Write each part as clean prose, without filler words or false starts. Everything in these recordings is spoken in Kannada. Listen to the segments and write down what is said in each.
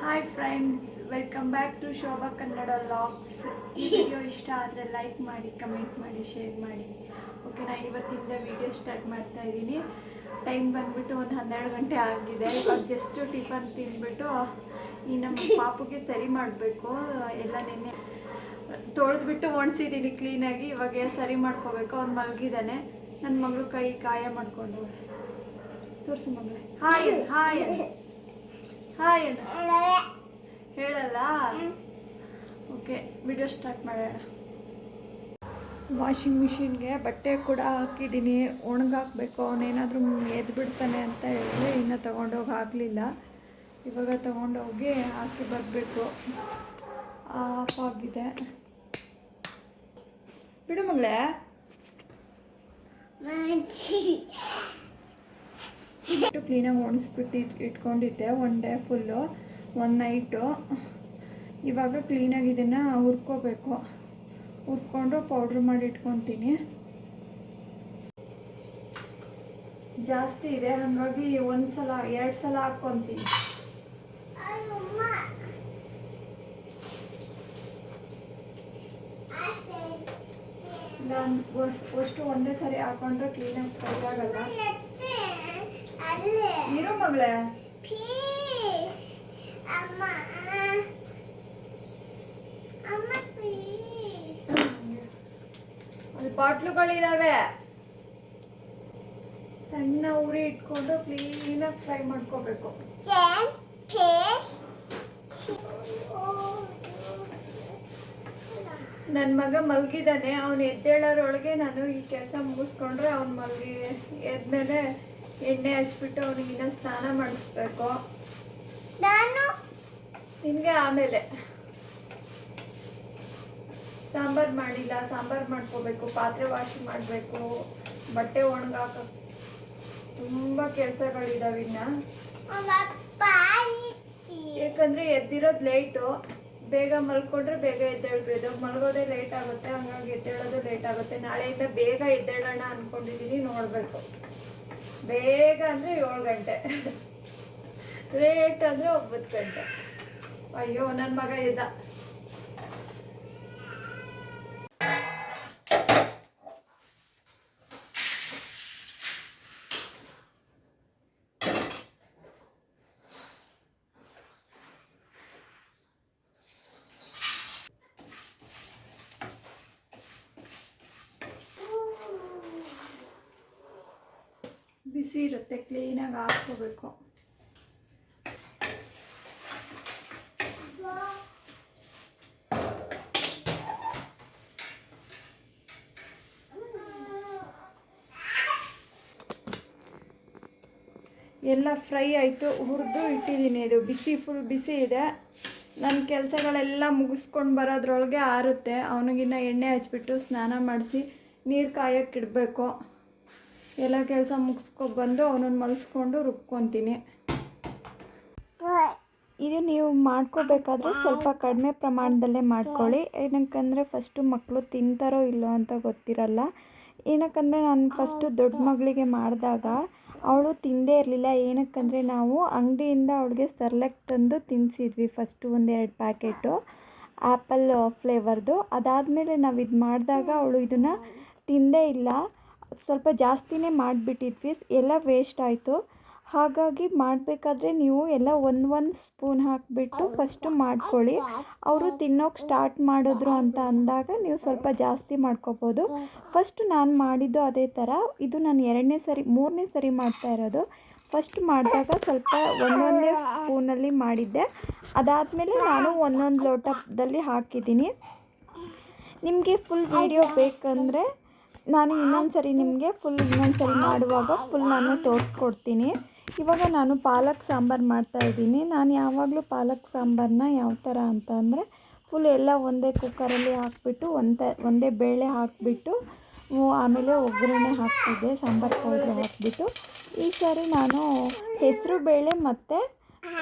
Hi friends, welcome back to Shobha Kannada vlogs. ಈ ವಿಡಿಯೋ ಇಷ್ಟ ಆದರೆ ಲೈಕ್ ಮಾಡಿ, ಕಮೆಂಟ್ ಮಾಡಿ, ಶೇರ್ ಮಾಡಿ. ಓಕೆನಾ? ಇವತ್ತಿಂದ ವಿಡಿಯೋ ಸ್ಟಾರ್ಟ್ ಮಾಡ್ತಾ ಇದ್ದೀನಿ. ಟೈಮ್ ಬಂದುಬಿಟ್ಟು ಒಂದು 12 ಗಂಟೆ ಆಗಿದೆ. ಇವಾಗ ಜಸ್ಟ್ ಟಿಫನ್ ತಿಂದ್ಬಿಟ್ಟು ಈ ನಮ್ಮ ಪಾಪುಗೆ ಸರಿ ಮಾಡಬೇಕು. ಎಲ್ಲ ನೆನ್ನೆ ತೊಳೆದ್ಬಿಟ್ಟು ಒಣಸಿದ್ದೀನಿ ಕ್ಲೀನಾಗಿ. ಇವಾಗ ಸರಿ ಮಾಡ್ಕೋಬೇಕು. ಅವ್ನು ಮಲಗಿದ್ದಾನೆ. ನನ್ನ ಮಗಳು ಕೈ ಕಾಯ ಮಾಡಿಕೊಂಡು ತೋರಿಸು ಮಗಳು. ಹಾಯ್ ಹಾಯ್ ಹಾಯ್ ಹೇಳಲ್ಲ. ಓಕೆ, ವಿಡಿಯೋ ಸ್ಟಾರ್ಟ್ ಮಾಡೋಣ. ವಾಷಿಂಗ್ ಮಿಷಿನ್ಗೆ ಬಟ್ಟೆ ಕೂಡ ಹಾಕಿದ್ದೀನಿ, ಒಣಗಾಕಬೇಕು. ಅವನೇನಾದರೂ ಎದ್ದು ಬಿಡ್ತಾನೆ ಅಂತ ಹೇಳಿ ಇನ್ನೂ ತೊಗೊಂಡೋಗಿ ಹಾಕಲಿಲ್ಲ. ಇವಾಗ ತೊಗೊಂಡೋಗಿ ಹಾಕಿ ಬರಬೇಕು. ಆಫ್ ಆಗಿದೆ. ಬಿಡು ಮಗಳೇ. ಕ್ಲೀನಾಗಿ ಒಣಗಿಸ್ಬಿಟ್ಟು ಇಟ್ಕೊಂಡಿದ್ದೆ one day full, one night. ಇವಾಗ ಕ್ಲೀನಾಗಿ ಇದನ್ನು ಹುರ್ಕೋಬೇಕು. ಹುರ್ಕೊಂಡು ಪೌಡ್ರ್ ಮಾಡಿ ಇಟ್ಕೊತೀನಿ. ಜಾಸ್ತಿ ಇದೆ, ಹಾಗಾಗಿ ಒಂದು ಸಲ 2 ಸಲ ಹಾಕ್ಕೊತೀನಿ. ನಾನು ಅಷ್ಟು ಒಂದೇ ಸರಿ ಹಾಕೊಂಡ್ರೆ ಕ್ಲೀನಾಗಿ ಫ್ರೈ ಆಗಲ್ಲ. ಇರು ಮಗಳೇ. ಅಲ್ಲಿ ಬಾಟ್ಲುಗಳಿದಾವೆ. ಸಣ್ಣ ಉರಿ ಇಟ್ಕೊಂಡು ಕ್ಲೀನಾಗಿ ಫ್ರೈ ಮಾಡ್ಕೋಬೇಕು. ನನ್ನ ಮಗ ಮಲಗಿದ್ದಾನೆ. ಅವನು ಎದ್ದೇಳೋರೊಳಗೆ ನಾನು ಈ ಕೆಲಸ ಮುಗಿಸ್ಕೊಂಡ್ರೆ ಅವ್ನು ಎದ್ಮೇಲೆ ಎಣ್ಣೆ ಹಚ್ಬಿಟ್ಟು ಅವನಿಗೆ ಇನ್ನೂ ಸ್ನಾನ ಮಾಡಿಸ್ಬೇಕು. ನಿನಗೆ ಆಮೇಲೆ ಸಾಂಬಾರು ಮಾಡಿಲ್ಲ, ಸಾಂಬಾರು ಮಾಡ್ಕೋಬೇಕು, ಪಾತ್ರೆ ವಾಶ್ ಮಾಡಬೇಕು, ಬಟ್ಟೆ ಒಣಗಾಕ, ತುಂಬ ಕೆಲಸಗಳಿದಾವೆ ಇನ್ನು. ಯಾಕಂದರೆ ಎದ್ದಿರೋದು ಲೇಟು. ಬೇಗ ಮಲ್ಕೊಂಡ್ರೆ ಬೇಗ ಎದ್ದೇಳ್ಬೋದು. ಮಲಗೋದೇ ಲೇಟ್ ಆಗುತ್ತೆ, ಹಂಗಾಗಿ ಎದ್ದೇಳೋದು ಲೇಟ್ ಆಗುತ್ತೆ. ನಾಳೆಯಿಂದ ಬೇಗ ಎದ್ದೇಳೋಣ ಅಂದ್ಕೊಂಡಿದ್ದೀನಿ. ನೋಡಬೇಕು. ಬೇಗ ಅಂದರೆ 7 ಗಂಟೆ, ಲೇಟ್ ಅಂದರೆ 9 ಗಂಟೆ. ಅಯ್ಯೋ, ನನ್ನ ಮಗ ಇದ್ದ. ಬಿಸಿ ಇರುತ್ತೆ, ಕ್ಲೀನಾಗಿ ಹಾಕ್ಕೋಬೇಕು. ಎಲ್ಲ ಫ್ರೈ ಆಯಿತು, ಹುರಿದು ಇಟ್ಟಿದ್ದೀನಿ. ಇದು ಫುಲ್ ಬಿಸಿ ಇದೆ. ನನ್ನ ಕೆಲಸಗಳೆಲ್ಲ ಮುಗಿಸ್ಕೊಂಡು ಬರೋದ್ರೊಳಗೆ ಆರುತ್ತೆ. ಅವನಿಗಿನ್ನ ಎಣ್ಣೆ ಹಚ್ಬಿಟ್ಟು ಸ್ನಾನ ಮಾಡಿಸಿ ನೀರು ಕಾಯೋಕ್ಕಿಡಬೇಕು. ಎಲ್ಲ ಕೆಲಸ ಮುಗಿಸ್ಕೊಬಂದು ಅವನನ್ನು ಮಲಗಿಸ್ಕೊಂಡು ರುಬ್ಕೊತೀನಿ. ಇದು ನೀವು ಮಾಡ್ಕೋಬೇಕಾದ್ರೆ ಸ್ವಲ್ಪ ಕಡಿಮೆ ಪ್ರಮಾಣದಲ್ಲೇ ಮಾಡ್ಕೊಳ್ಳಿ. ಏನಕ್ಕಂದರೆ ಫಸ್ಟು ಮಕ್ಕಳು ತಿಂತಾರೋ ಇಲ್ಲೋ ಅಂತ ಗೊತ್ತಿರಲ್ಲ. ಏನಕ್ಕಂದರೆ ನಾನು ಫಸ್ಟು ದೊಡ್ಡ ಮಗಳಿಗೆ ಮಾಡಿದಾಗ ಅವಳು ತಿಂದೇ ಇರಲಿಲ್ಲ. ಏನಕ್ಕಂದರೆ ನಾವು ಅಂಗಡಿಯಿಂದ ಅವಳಿಗೆ ಸರ್ಲೆಕ್ ತಂದು ತಿನ್ನಿಸಿದ್ವಿ ಫಸ್ಟು 1-2 ಪ್ಯಾಕೆಟು ಆ್ಯಪಲ್ ಫ್ಲೇವರ್ದು. ಅದಾದಮೇಲೆ ನಾವು ಇದು ಮಾಡಿದಾಗ ಅವಳು ಇದನ್ನು ತಿಂದೇ ಇಲ್ಲ. ಸ್ವಲ್ಪ ಜಾಸ್ತಿನೇ ಮಾಡಿಬಿಟ್ಟಿದ್ವಿ, ಎಲ್ಲ ವೇಸ್ಟ್ ಆಯಿತು. ಹಾಗಾಗಿ ಮಾಡಬೇಕಾದ್ರೆ ನೀವು ಎಲ್ಲ ಒಂದು ಸ್ಪೂನ್ ಹಾಕಿಬಿಟ್ಟು ಫಸ್ಟು ಮಾಡ್ಕೊಳ್ಳಿ. ಅವರು ತಿನ್ನೋಕೆ ಸ್ಟಾರ್ಟ್ ಮಾಡಿದ್ರು ಅಂತ ಅಂದಾಗ ನೀವು ಸ್ವಲ್ಪ ಜಾಸ್ತಿ ಮಾಡ್ಕೋಬೋದು. ಫಸ್ಟ್ ನಾನು ಮಾಡಿದ್ದು ಅದೇ ಥರ. ಇದು ನಾನು 3ನೇ ಸರಿ ಮಾಡ್ತಾ ಇರೋದು. ಫಸ್ಟ್ ಮಾಡಿದಾಗ ಸ್ವಲ್ಪ ಒಂದೊಂದೇ ಸ್ಪೂನಲ್ಲಿ ಮಾಡಿದ್ದೆ. ಅದಾದಮೇಲೆ ನಾನು ಒಂದೊಂದು ಲೋಟದಲ್ಲಿ ಹಾಕಿದ್ದೀನಿ. ನಿಮಗೆ ಫುಲ್ ವಿಡಿಯೋ ಬೇಕಂದರೆ ನಾನು ಇನ್ನೊಂದು ಸರಿ ಮಾಡುವಾಗ ಫುಲ್ ನಾನು ತೋರಿಸ್ಕೊಡ್ತೀನಿ. ಇವಾಗ ನಾನು ಪಾಲಕ್ ಸಾಂಬಾರು ಮಾಡ್ತಾಯಿದ್ದೀನಿ. ನಾನು ಯಾವಾಗಲೂ ಪಾಲಕ್ ಸಾಂಬಾರನ್ನ ಯಾವ ಥರ ಅಂತ ಅಂದರೆ ಫುಲ್ ಎಲ್ಲ ಒಂದೇ ಕುಕ್ಕರಲ್ಲಿ ಹಾಕಿಬಿಟ್ಟು ಒಂದೇ ಬೇಳೆ ಹಾಕಿಬಿಟ್ಟು ಆಮೇಲೆ ಒಗ್ಗರಣೆ ಹಾಕ್ತಿದ್ದೆ, ಸಾಂಬಾರು ಪೌಡ್ರ್ ಹಾಕಿಬಿಟ್ಟು. ಈ ಸಾರಿ ನಾನು ಹೆಸರು ಬೇಳೆ ಮತ್ತು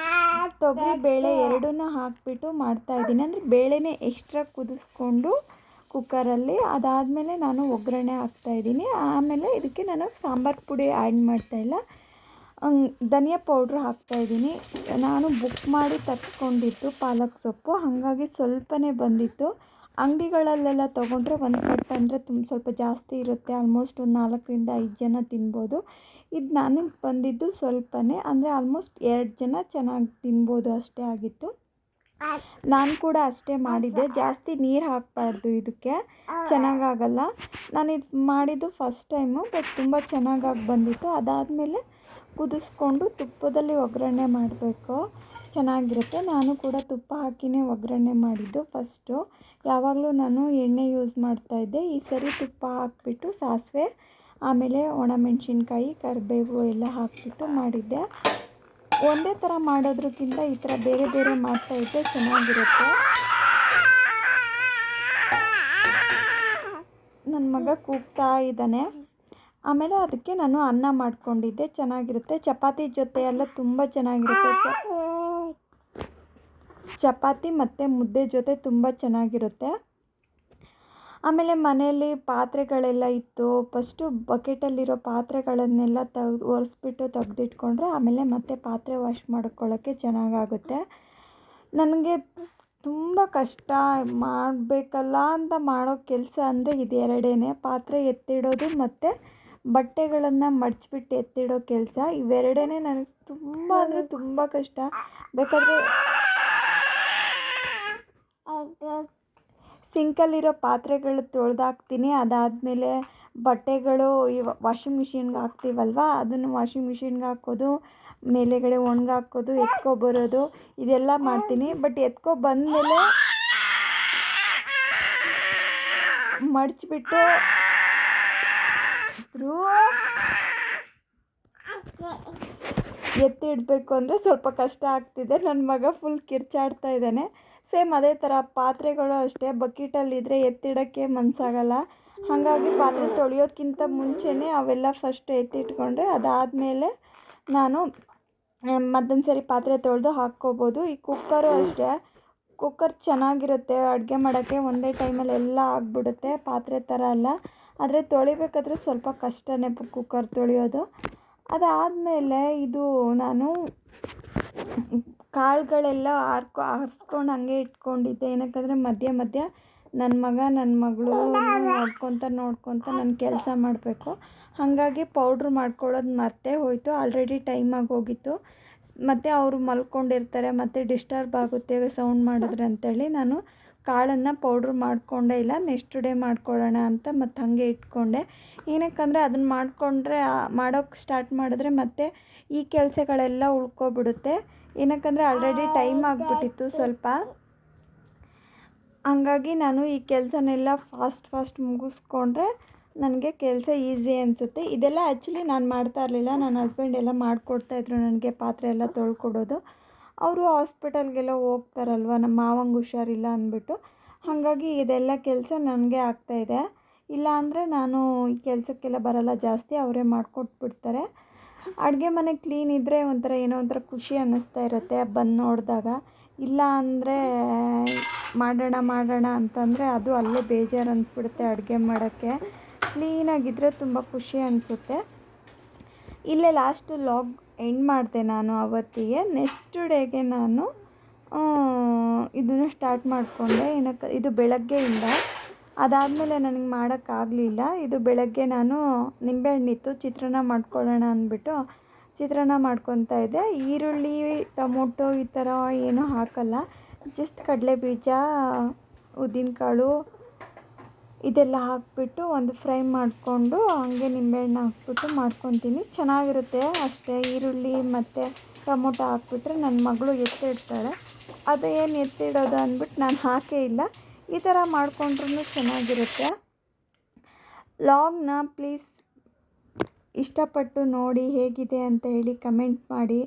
ತೊಗರಿ ಬೇಳೆ ಎರಡನ್ನೂ ಹಾಕಿಬಿಟ್ಟು ಮಾಡ್ತಾಯಿದ್ದೀನಿ. ಅಂದರೆ ಬೇಳೆನೇ ಎಕ್ಸ್ಟ್ರಾ ಕುದಿಸ್ಕೊಂಡು ಕುಕ್ಕರಲ್ಲಿ, ಅದಾದಮೇಲೆ ನಾನು ಒಗ್ಗರಣೆ ಹಾಕ್ತಾಯಿದ್ದೀನಿ. ಆಮೇಲೆ ಇದಕ್ಕೆ ನಾನು ಸಾಂಬಾರು ಪುಡಿ ಆ್ಯಡ್ ಮಾಡ್ತಾಯಿಲ್ಲ. ಧನಿಯಾ ಪೌಡ್ರ್ ಹಾಕ್ತಾಯಿದ್ದೀನಿ. ನಾನು ಬುಕ್ ಮಾಡಿ ತರಿಸ್ಕೊಂಡಿದ್ದು ಪಾಲಕ್ ಸೊಪ್ಪು, ಹಾಗಾಗಿ ಸ್ವಲ್ಪನೇ ಬಂದಿತ್ತು. ಅಂಗಡಿಗಳಲ್ಲೆಲ್ಲ ತೊಗೊಂಡ್ರೆ ಒಂದು ಕಟ್ ಅಂದರೆ ಸ್ವಲ್ಪ ಜಾಸ್ತಿ ಇರುತ್ತೆ. ಆಲ್ಮೋಸ್ಟ್ ಒಂದು 4ರಿಂದ 5 ಜನ ತಿನ್ಬೋದು. ಇದು ನನಗೆ ಬಂದಿದ್ದು ಸ್ವಲ್ಪನೇ, ಅಂದರೆ ಆಲ್ಮೋಸ್ಟ್ 2 ಜನ ಚೆನ್ನಾಗಿ ತಿನ್ಬೋದು ಅಷ್ಟೇ ಆಗಿತ್ತು. ನಾನು ಕೂಡ ಅಷ್ಟೇ ಮಾಡಿದ್ದೆ. ಜಾಸ್ತಿ ನೀರು ಹಾಕಬಾರ್ದು, ಇದಕ್ಕೆ ಚೆನ್ನಾಗಾಗಲ್ಲ. ನಾನು ಇದು ಮಾಡಿದ್ದು ಫಸ್ಟ್ ಟೈಮು, ಬಟ್ ತುಂಬ ಚೆನ್ನಾಗಾಗಿ ಬಂದಿತ್ತು. ಅದಾದಮೇಲೆ ಕುದಿಸ್ಕೊಂಡು ತುಪ್ಪದಲ್ಲಿ ಒಗ್ಗರಣೆ ಮಾಡಬೇಕು, ಚೆನ್ನಾಗಿರುತ್ತೆ. ನಾನು ಕೂಡ ತುಪ್ಪ ಹಾಕಿಯೇ ಒಗ್ಗರಣೆ ಮಾಡಿದ್ದು ಫಸ್ಟು. ಯಾವಾಗಲೂ ನಾನು ಎಣ್ಣೆ ಯೂಸ್ ಮಾಡ್ತಾಯಿದ್ದೆ. ಈ ಸರಿ ತುಪ್ಪ ಹಾಕ್ಬಿಟ್ಟು ಸಾಸಿವೆ, ಆಮೇಲೆ ಒಣಮೆಣಸಿನ್ಕಾಯಿ, ಕರಿಬೇವು ಎಲ್ಲ ಹಾಕಿಬಿಟ್ಟು ಮಾಡಿದ್ದೆ. ಒಂದೇ ಥರ ಮಾಡೋದ್ರಕ್ಕಿಂತ ಈ ಥರ ಬೇರೆ ಬೇರೆ ಮಾಡ್ತಾಯಿದ್ದೆ, ಚೆನ್ನಾಗಿರುತ್ತೆ. ನನ್ನ ಮಗ ಕೂಗ್ತಾ ಇದ್ದಾನೆ. ಆಮೇಲೆ ಅದಕ್ಕೆ ನಾನು ಅನ್ನ ಮಾಡ್ಕೊಂಡಿದ್ದೆ, ಚೆನ್ನಾಗಿರುತ್ತೆ. ಚಪಾತಿ ಜೊತೆ ಎಲ್ಲ ತುಂಬ ಚೆನ್ನಾಗಿರುತ್ತೆ. ಚಪಾತಿ ಮತ್ತು ಮುದ್ದೆ ಜೊತೆ ತುಂಬ ಚೆನ್ನಾಗಿರುತ್ತೆ. ಆಮೇಲೆ ಮನೆಯಲ್ಲಿ ಪಾತ್ರೆಗಳೆಲ್ಲ ಇತ್ತು. ಫಸ್ಟು ಬಕೆಟಲ್ಲಿರೋ ಪಾತ್ರೆಗಳನ್ನೆಲ್ಲ ಒರೆಸ್ಬಿಟ್ಟು ತೆಗೆದಿಟ್ಕೊಂಡ್ರೆ ಆಮೇಲೆ ಮತ್ತೆ ಪಾತ್ರೆ ವಾಶ್ ಮಾಡ್ಕೊಳ್ಳೋಕ್ಕೆ ಚೆನ್ನಾಗಾಗುತ್ತೆ. ನನಗೆ ತುಂಬ ಕಷ್ಟ ಮಾಡಬೇಕಲ್ಲ ಅಂತ ಮಾಡೋ ಕೆಲಸ ಅಂದರೆ ಇದೆರಡೇ: ಪಾತ್ರೆ ಎತ್ತಿಡೋದು ಮತ್ತು ಬಟ್ಟೆಗಳನ್ನು ಮಡಚಿಬಿಟ್ಟು ಎತ್ತಿಡೋ ಕೆಲಸ. ಇವೆರಡೇ ನನಗೆ ತುಂಬ ಅಂದರೆ ತುಂಬ ಕಷ್ಟ. ಬೇಕಾದರೆ ಸಿಂಕಲ್ಲಿರೋ ಪಾತ್ರೆಗಳು ತೊಳೆದಾಕ್ತೀನಿ. ಅದಾದಮೇಲೆ ಬಟ್ಟೆಗಳು ವಾಷಿಂಗ್ ಮಿಷಿನ್ಗೆ ಹಾಕ್ತೀವಲ್ವ, ಅದನ್ನು ವಾಷಿಂಗ್ ಮಿಷಿನ್ಗೆ ಹಾಕೋದು, ಮೇಲೆಗಡೆ ಒಣಗಾಕೋದು, ಎತ್ಕೊಬರೋದು, ಇದೆಲ್ಲ ಮಾಡ್ತೀನಿ. ಬಟ್ ಬಂದಮೇಲೆ ಮಡಚಿಬಿಟ್ಟು ಎತ್ತಿಡಬೇಕು ಅಂದರೆ ಸ್ವಲ್ಪ ಕಷ್ಟ ಆಗ್ತಿದೆ. ನನ್ನ ಮಗ ಫುಲ್ ಕಿರ್ಚಾಡ್ತಾ ಇದ್ದಾನೆ. ಸೇಮ್ ಅದೇ ಥರ ಪಾತ್ರೆಗಳು ಅಷ್ಟೇ, ಬಕೆಟಲ್ಲಿದ್ದರೆ ಎತ್ತಿಡೋಕ್ಕೆ ಮನಸ್ಸಾಗಲ್ಲ. ಹಾಗಾಗಿ ಪಾತ್ರೆ ತೊಳೆಯೋದಕ್ಕಿಂತ ಮುಂಚೆನೇ ಅವೆಲ್ಲ ಫಸ್ಟ್ ಎತ್ತಿಟ್ಕೊಂಡ್ರೆ ಅದಾದಮೇಲೆ ನಾನು ಮತ್ತೊಂದು ಸರಿ ಪಾತ್ರೆ ತೊಳೆದು ಹಾಕ್ಕೋಬೋದು. ಈ ಕುಕ್ಕರು ಅಷ್ಟೇ, ಕುಕ್ಕರ್ ಚೆನ್ನಾಗಿರುತ್ತೆ ಅಡುಗೆ ಮಾಡೋಕ್ಕೆ. ಒಂದೇ ಟೈಮಲ್ಲಿ ಎಲ್ಲ ಆಗಿಬಿಡುತ್ತೆ, ಪಾತ್ರೆ ಥರ ಅಲ್ಲ. ಆದರೆ ತೊಳಿಬೇಕಾದ್ರೆ ಸ್ವಲ್ಪ ಕಷ್ಟನೇ ಕುಕ್ಕರ್ ತೊಳೆಯೋದು. ಅದಾದಮೇಲೆ ಇದು ನಾನು ಕಾಳುಗಳೆಲ್ಲ ಆರಿಸ್ಕೊಂಡು ಹಾಗೆ ಇಟ್ಕೊಂಡಿದ್ದೆ. ಏನಕ್ಕಂದರೆ ಮಧ್ಯ ಮಧ್ಯ ನನ್ನ ಮಗ ನನ್ನ ಮಗಳು ನೋಡ್ಕೊತ ನನ್ನ ಕೆಲಸ ಮಾಡಬೇಕು. ಹಾಗಾಗಿ ಪೌಡ್ರ್ ಮಾಡ್ಕೊಳ್ಳೋದು ಮರ್ತೇ ಹೋಯಿತು. ಆಲ್ರೆಡಿ ಟೈಮ್ ಆಗೋಗಿತ್ತು. ಮತ್ತು ಅವರು ಮಲ್ಕೊಂಡಿರ್ತಾರೆ, ಮತ್ತು ಡಿಸ್ಟರ್ಬ್ ಆಗುತ್ತೆ ಸೌಂಡ್ ಮಾಡಿದ್ರೆ ಅಂತೇಳಿ ನಾನು ಕಾಳನ್ನು ಪೌಡ್ರ್ ಮಾಡಿಕೊಂಡೇ ಇಲ್ಲ. ನೆಕ್ಸ್ಟ್ ಡೇ ಮಾಡ್ಕೊಳ್ಳೋಣ ಅಂತ ಮತ್ತು ಹಾಗೆ ಇಟ್ಕೊಂಡೆ. ಏನಕ್ಕಂದರೆ ಅದನ್ನು ಮಾಡೋಕ್ಕೆ ಸ್ಟಾರ್ಟ್ ಮಾಡಿದ್ರೆ ಮತ್ತೆ ಈ ಕೆಲಸಗಳೆಲ್ಲ ಉಳ್ಕೊಬಿಡುತ್ತೆ. ಏನಕ್ಕಂದರೆ ಆಲ್ರೆಡಿ ಟೈಮ್ ಆಗಿಬಿಟ್ಟಿತ್ತು ಸ್ವಲ್ಪ. ಹಂಗಾಗಿ ನಾನು ಈ ಕೆಲಸನೆಲ್ಲ ಫಾಸ್ಟ್ ಮುಗಿಸ್ಕೊಂಡ್ರೆ ನನಗೆ ಕೆಲಸ ಈಸಿ ಅನಿಸುತ್ತೆ. ಇದೆಲ್ಲ ಆ್ಯಕ್ಚುಲಿ ನಾನು ಮಾಡ್ತಾ ಇರಲಿಲ್ಲ, ನನ್ನ ಹಸ್ಬೆಂಡ್ ಎಲ್ಲ ಮಾಡಿಕೊಡ್ತಾಯಿದ್ರು ನನಗೆ, ಪಾತ್ರೆ ಎಲ್ಲ ತೊಳ್ಕೊಡೋದು. ಅವರು ಹಾಸ್ಪಿಟಲ್ಗೆಲ್ಲ ಹೋಗ್ತಾರಲ್ವ, ನಮ್ಮ ಮಾವಂಗೆ ಹುಷಾರಿಲ್ಲ ಅಂದ್ಬಿಟ್ಟು. ಹಾಗಾಗಿ ಇದೆಲ್ಲ ಕೆಲಸ ನನಗೆ ಆಗ್ತಾಯಿದೆ. ಇಲ್ಲ ಅಂದರೆ ನಾನು ಈ ಕೆಲಸಕ್ಕೆಲ್ಲ ಬರಲ್ಲ ಜಾಸ್ತಿ, ಅವರೇ ಮಾಡಿಕೊಟ್ಬಿಡ್ತಾರೆ. ಅಡುಗೆ ಮನೆ ಕ್ಲೀನ್ ಇದ್ದರೆ ಏನೋ ಒಂಥರ ಖುಷಿ ಅನ್ನಿಸ್ತಾ ಇರುತ್ತೆ ಬಂದು ನೋಡಿದಾಗ. ಇಲ್ಲ ಅಂದರೆ ಮಾಡೋಣ ಅಂತಂದರೆ ಅದು ಅಲ್ಲೇ ಬೇಜಾರು ಅನಿಸ್ಬಿಡುತ್ತೆ ಅಡುಗೆ ಮಾಡೋಕ್ಕೆ. ಕ್ಲೀನಾಗಿದ್ದರೆ ತುಂಬ ಖುಷಿ ಅನಿಸುತ್ತೆ. ಇಲ್ಲೇ ಲಾಸ್ಟು ಲಾಗ್ ಎಂಡ್ ಮಾಡಿದೆ ನಾನು ಅವತ್ತಿಗೆ. ನೆಕ್ಸ್ಟ್ ಡೇಗೆ ನಾನು ಇದನ್ನು ಸ್ಟಾರ್ಟ್ ಮಾಡಿಕೊಂಡೆ. ಇದು ಬೆಳಗ್ಗೆಯಿಂದ. ಅದಾದಮೇಲೆ ನನಗೆ ಮಾಡೋಕ್ಕಾಗಲಿಲ್ಲ. ಇದು ಬೆಳಗ್ಗೆ ನಾನು ನಿಂಬೆಹಣ್ಣಿತ್ತು, ಚಿತ್ರಾನ್ನ ಮಾಡ್ಕೊಳ್ಳೋಣ ಅಂದ್ಬಿಟ್ಟು ಚಿತ್ರಾನ್ನ ಮಾಡ್ಕೊತಾ ಇದ್ದೆ. ಈರುಳ್ಳಿ, ಟೊಮೊಟೊ ಈ ಥರ ಏನೂ ಹಾಕಲ್ಲ, ಜಸ್ಟ್ ಕಡಲೆಬೀಜ, ಉದ್ದಿನಕಾಳು ಇದೆಲ್ಲ ಹಾಕಿಬಿಟ್ಟು ಒಂದು ಫ್ರೈ ಮಾಡಿಕೊಂಡು ಹಾಗೆ ನಿಂಬೆಹಣ್ಣು ಹಾಕ್ಬಿಟ್ಟು ಮಾಡ್ಕೊತೀನಿ. ಚೆನ್ನಾಗಿರುತ್ತೆ ಅಷ್ಟೇ. ಈರುಳ್ಳಿ ಮತ್ತು ಟೊಮೊಟೊ ಹಾಕ್ಬಿಟ್ರೆ ನನ್ನ ಮಗಳು ಎತ್ತಿಡ್ತಾಳೆ. ಅದು ಏನು ಎತ್ತಿಡೋದು ಅಂದ್ಬಿಟ್ಟು ನಾನು ಹಾಕೇ ಇಲ್ಲ. ಈ ಥರ ಮಾಡಿಕೊಂಡ್ರೂ ಚೆನ್ನಾಗಿರುತ್ತೆ. ಲಾಗ್ನ ಪ್ಲೀಸ್ ಇಷ್ಟಪಟ್ಟು ನೋಡಿ, ಹೇಗಿದೆ ಅಂತ ಹೇಳಿ ಕಮೆಂಟ್ ಮಾಡಿ.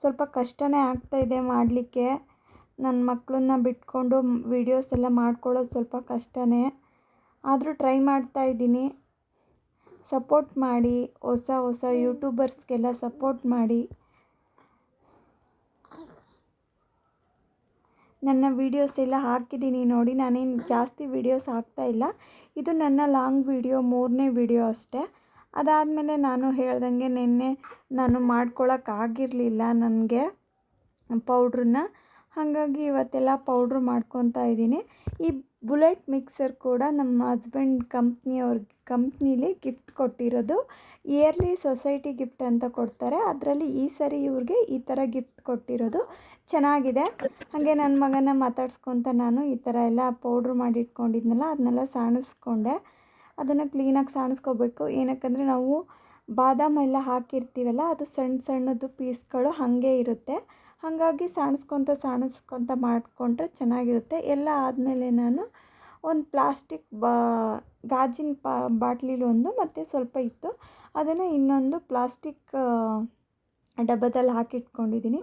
ಸ್ವಲ್ಪ ಕಷ್ಟನೇ ಆಗ್ತಾಯಿದೆ ಮಾಡಲಿಕ್ಕೆ. ನನ್ನ ಮಕ್ಕಳನ್ನ ಬಿಟ್ಕೊಂಡು ವೀಡಿಯೋಸ್ ಎಲ್ಲ ಮಾಡ್ಕೊಳ್ಳೋದು ಸ್ವಲ್ಪ ಕಷ್ಟನೇ, ಆದರೂ ಟ್ರೈ ಮಾಡ್ತಾಯಿದ್ದೀನಿ. ಸಪೋರ್ಟ್ ಮಾಡಿ, ಹೊಸ ಯೂಟ್ಯೂಬರ್ಸ್ಗೆಲ್ಲ ಸಪೋರ್ಟ್ ಮಾಡಿ. ನನ್ನ ವೀಡಿಯೋಸ್ ಎಲ್ಲ ಹಾಕಿದ್ದೀನಿ ನೋಡಿ. ನಾನೇನು ಜಾಸ್ತಿ ವೀಡಿಯೋಸ್ ಹಾಕ್ತಾಯಿಲ್ಲ. ಇದು ನನ್ನ ಲಾಂಗ್ ವೀಡಿಯೋ 3ನೇ ವೀಡಿಯೋ ಅಷ್ಟೇ. ಅದಾದಮೇಲೆ ನಾನು ಹೇಳ್ದಂಗೆ ನಿನ್ನೆ ನಾನು ಮಾಡ್ಕೊಳಕ್ಕಾಗಿರಲಿಲ್ಲ ನನಗೆ ಪೌಡ್ರನ್ನ. ಹಾಗಾಗಿ ಇವತ್ತೆಲ್ಲ ಪೌಡ್ರ್ ಮಾಡ್ಕೊತಾ ಇದ್ದೀನಿ. ಈ ಬುಲೆಟ್ ಮಿಕ್ಸರ್ ಕೂಡ ನಮ್ಮ ಹಸ್ಬೆಂಡ್ ಕಂಪ್ನೀಲಿ ಗಿಫ್ಟ್ ಕೊಟ್ಟಿರೋದು. ಇಯರ್ಲಿ ಸೊಸೈಟಿ ಗಿಫ್ಟ್ ಅಂತ ಕೊಡ್ತಾರೆ, ಅದರಲ್ಲಿ ಈ ಸರಿ ಇವ್ರಿಗೆ ಈ ಥರ ಗಿಫ್ಟ್ ಕೊಟ್ಟಿರೋದು. ಚೆನ್ನಾಗಿದೆ. ಹಾಗೆ ನನ್ನ ಮಗನ ಮಾತಾಡ್ಸ್ಕೊತ ನಾನು ಈ ಥರ ಎಲ್ಲ ಪೌಡ್ರ್ ಮಾಡಿಟ್ಕೊಂಡಿದ್ನಲ್ಲ ಅದನ್ನೆಲ್ಲ ಸಾಣಿಸ್ಕೊಂಡೆ. ಅದನ್ನು ಕ್ಲೀನಾಗಿ ಸಾಣಿಸ್ಕೋಬೇಕು. ಏನಕ್ಕಂದರೆ ನಾವು ಬಾದಾಮ್ ಎಲ್ಲ ಹಾಕಿರ್ತೀವಲ್ಲ, ಅದು ಸಣ್ಣ ಸಣ್ಣದು ಪೀಸ್ಗಳು ಹಾಗೆ ಇರುತ್ತೆ. ಹಾಗಾಗಿ ಸಾಣಿಸ್ಕೊತ ಮಾಡಿಕೊಂಡ್ರೆ ಚೆನ್ನಾಗಿರುತ್ತೆ. ಎಲ್ಲ ಆದಮೇಲೆ ನಾನು ಒಂದು ಪ್ಲಾಸ್ಟಿಕ್ ಗಾಜಿನ ಬಾಟ್ಲಿಲಿ ಒಂದು ಮತ್ತು ಸ್ವಲ್ಪ ಇತ್ತು, ಅದನ್ನು ಇನ್ನೊಂದು ಪ್ಲಾಸ್ಟಿಕ್ ಡಬ್ಬದಲ್ಲಿ ಹಾಕಿಟ್ಕೊಂಡಿದ್ದೀನಿ.